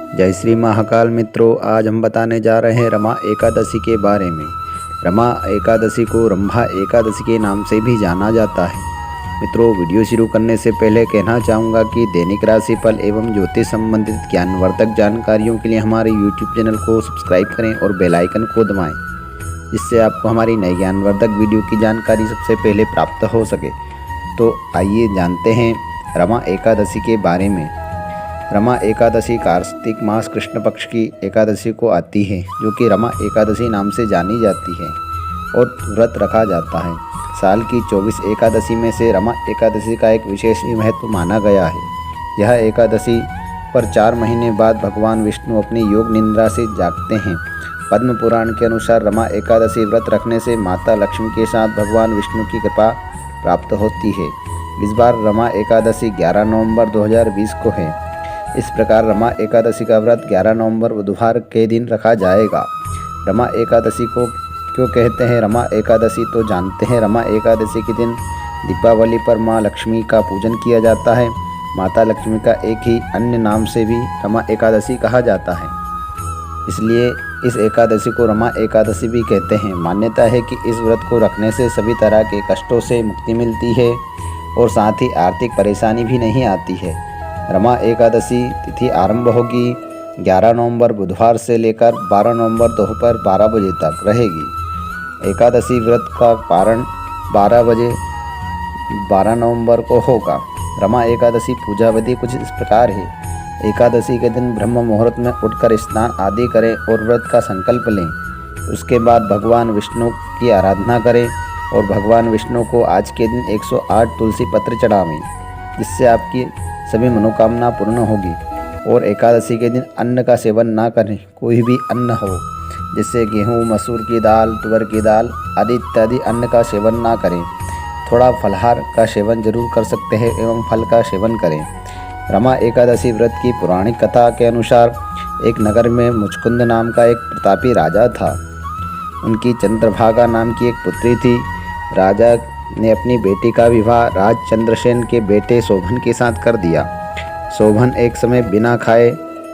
जय श्री महाकाल मित्रों, आज हम बताने जा रहे हैं रमा एकादशी के बारे में। रमा एकादशी को रंभा एकादशी के नाम से भी जाना जाता है। मित्रों, वीडियो शुरू करने से पहले कहना चाहूँगा कि दैनिक राशिफल एवं ज्योतिष संबंधित ज्ञानवर्धक जानकारियों के लिए हमारे YouTube चैनल को सब्सक्राइब करें और बेल आइकन को दबाएं, जिससे आपको हमारी नई ज्ञानवर्धक वीडियो की जानकारी सबसे पहले प्राप्त हो सके। तो आइए जानते हैं रमा एकादशी के बारे में। रमा एकादशी कार्तिक मास कृष्ण पक्ष की एकादशी को आती है, जो कि रमा एकादशी नाम से जानी जाती है और व्रत रखा जाता है। साल की 24 एकादशी में से रमा एकादशी का एक विशेष महत्व माना गया है। यह एकादशी पर 4 महीने बाद भगवान विष्णु अपनी योग निद्रा से जागते हैं। पद्म पुराण के अनुसार रमा एकादशी व्रत रखने से माता लक्ष्मी के साथ भगवान विष्णु की कृपा प्राप्त होती है। इस बार रमा एकादशी 11 नवंबर 2020 को है। इस प्रकार रमा एकादशी का व्रत 11 नवंबर बुधवार के दिन रखा जाएगा। रमा एकादशी को क्यों कहते हैं रमा एकादशी, तो जानते हैं। रमा एकादशी के दिन दीपावली पर माँ लक्ष्मी का पूजन किया जाता है। माता लक्ष्मी का एक ही अन्य नाम से भी रमा एकादशी कहा जाता है, इसलिए इस एकादशी को रमा एकादशी भी कहते हैं। मान्यता है कि इस व्रत को रखने से सभी तरह के कष्टों से मुक्ति मिलती है और साथ ही आर्थिक परेशानी भी नहीं आती है। रमा एकादशी तिथि आरंभ होगी 11 नवंबर बुधवार से लेकर 12 नवंबर दोपहर 12 बजे तक रहेगी। एकादशी व्रत का पारण 12 बजे 12 नवंबर को होगा। रमा एकादशी पूजा विधि कुछ इस प्रकार है। एकादशी के दिन ब्रह्म मुहूर्त में उठकर स्नान आदि करें और व्रत का संकल्प लें। उसके बाद भगवान विष्णु की आराधना करें और भगवान विष्णु को आज के दिन 108 तुलसी पत्र चढ़ावें, जिससे आपकी सभी मनोकामना पूर्ण होगी। और एकादशी के दिन अन्न का सेवन ना करें, कोई भी अन्न हो, जैसे गेहूँ, मसूर की दाल, तुअर की दाल आदि इत्यादि अन्न का सेवन ना करें। थोड़ा फलाहार का सेवन जरूर कर सकते हैं एवं फल का सेवन करें। रमा एकादशी व्रत की पौराणिक कथा के अनुसार एक नगर में मुचकुंद नाम का एक प्रतापी राजा था। उनकी चंद्रभागा नाम की एक पुत्री थी। राजा ने अपनी बेटी का विवाह राज चंद्रसेन के बेटे शोभन के साथ कर दिया। शोभन एक समय बिना खाए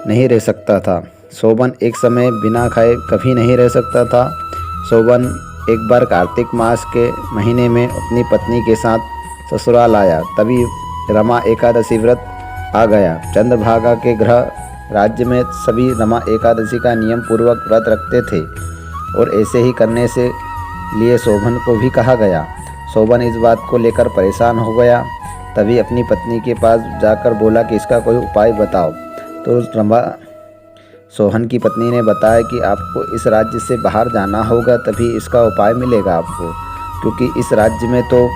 नहीं रह सकता था। शोभन कभी नहीं रह सकता था। शोभन एक बार कार्तिक मास के महीने में अपनी पत्नी के साथ ससुराल आया। तभी रमा एकादशी व्रत आ गया। चंद्रभागा के गृह राज्य में सभी रमा एकादशी का नियम पूर्वक व्रत रखते थे और ऐसे ही करने से लिए शोभन को भी कहा गया। शोभन इस बात को लेकर परेशान हो गया। तभी अपनी पत्नी के पास जाकर बोला कि इसका कोई उपाय बताओ। तो रमा शोभन की पत्नी ने बताया कि आपको इस राज्य से बाहर जाना होगा, तभी इसका उपाय मिलेगा आपको, क्योंकि इस राज्य में तो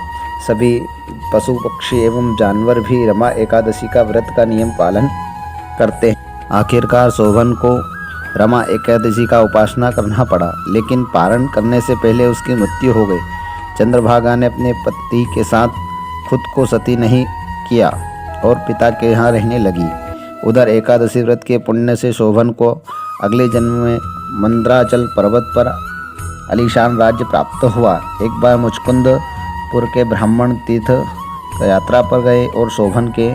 सभी पशु पक्षी एवं जानवर भी रमा एकादशी का व्रत का नियम पालन करते हैं। आखिरकार शोभन को रमा एकादशी का उपासना करना पड़ा, लेकिन पारण करने से पहले उसकी मृत्यु हो गई। चंद्रभागा ने अपने पति के साथ खुद को सती नहीं किया और पिता के यहाँ रहने लगी। उधर एकादशी व्रत के पुण्य से शोभन को अगले जन्म में मंदराचल पर्वत पर आलीशान राज्य प्राप्त हुआ। एक बार मुचकुंदपुर के ब्राह्मण तीर्थ यात्रा पर गए और शोभन के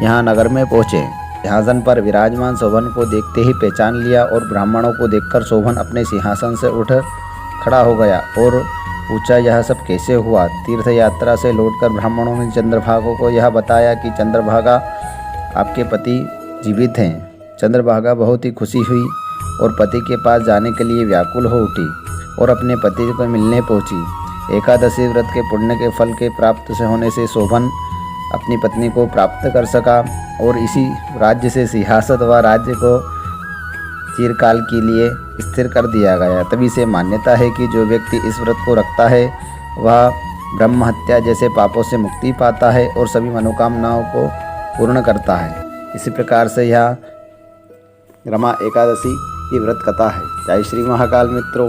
यहाँ नगर में पहुँचे। सिंहासन पर विराजमान शोभन को देखते ही पहचान लिया और ब्राह्मणों को देखकर शोभन अपने सिंहासन से उठ खड़ा हो गया और पूछा, यह सब कैसे हुआ? तीर्थ यात्रा से लौटकर ब्राह्मणों ने चंद्रभागा को यह बताया कि चंद्रभागा, आपके पति जीवित हैं। चंद्रभागा बहुत ही खुशी हुई और पति के पास जाने के लिए व्याकुल हो उठी और अपने पति को मिलने पहुंची। एकादशी व्रत के पुण्य के फल के प्राप्त से होने से शोभन अपनी पत्नी को प्राप्त कर सका और इसी राज्य से सिंहासन व राज्य को चिरकाल के लिए स्थिर कर दिया गया। तभी से मान्यता है कि जो व्यक्ति इस व्रत को रखता है वह ब्रह्म हत्या जैसे पापों से मुक्ति पाता है और सभी मनोकामनाओं को पूर्ण करता है। इसी प्रकार से यह रमा एकादशी की व्रत कथा है। जय श्री महाकाल मित्रों।